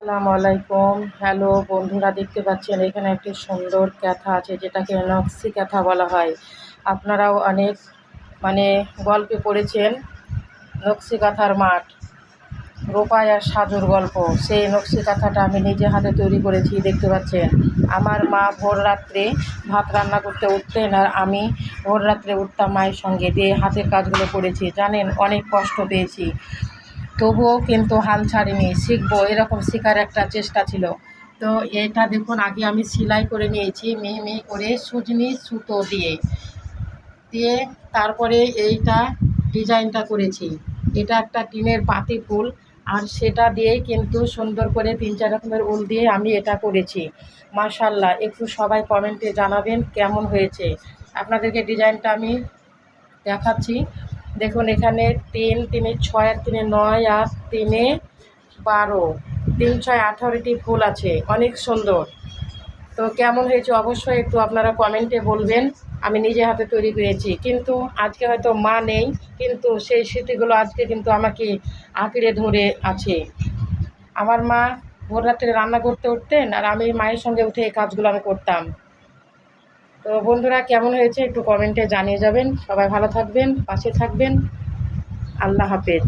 আসসালামু আলাইকুম। হ্যালো বন্ধুরা, দেখতে পাচ্ছেন এখানে একটি সুন্দর কাঁথা আছে যেটাকে নকশি কাঁথা বলা হয়। আপনারাও অনেক গল্পে পড়েছেন নকশি কাঁথার মাঠ, রূপাই আর সাজুর গল্প। সেই নকশি কাঁথাটা আমি নিজে হাতে তৈরি করেছি। দেখতে পাচ্ছেন আমার মা ভোর রাত্রে ভাত রান্না করতে উঠতেন আর আমি ভোর রাত্রে উঠতাম মায়ের সঙ্গে, দিয়ে হাতের কাজগুলো করেছি। জানেন, অনেক কষ্ট পেয়েছি, তবুও কিন্তু হাল ছাড়িনি, শিখবো এরকম শেখার একটা চেষ্টা ছিল। তো এটা দেখুন, আগে আমি সেলাই করে নিয়েছি মিহি মিহি করে সুজনি সুতো দিয়ে দিয়ে তারপরে এইটা ডিজাইনটা করেছি। এটা একটা টিনের পাতি ফুল, আর সেটা দিয়েই কিন্তু সুন্দর করে 3-4 রকমের উল দিয়ে আমি এটা করেছি। মাশাআল্লাহ, একটু সবাই কমেন্টে জানাবেন কেমন হয়েছে। আপনাদেরকে ডিজাইনটা আমি দেখাচ্ছি। দেখুন, এখানে 3 3 6 আর 3 9 আর 3 12, 3 6 18টি ফুল আছে, অনেক সুন্দর। তো কেমন হয়েছে অবশ্যই একটু আপনারা কমেন্টে বলবেন। আমি নিজে হাতে তৈরি করেছি, কিন্তু আজকে হয়তো মা নেই, কিন্তু সেই স্মৃতিগুলো আজকে কিন্তু আমাকে আঁকড়ে ধরে আছে। আমার মা ভোর রাত্রে রান্না করতে উঠতেন আর আমি মায়ের সঙ্গে উঠে এই কাজগুলো আমি করতাম। তো বন্ধুরা, কেমন হয়েছে একটু কমেন্টে জানিয়ে যাবেন। সবাই ভালো থাকবেন, পাশে থাকবেন। আল্লাহ হাফেজ।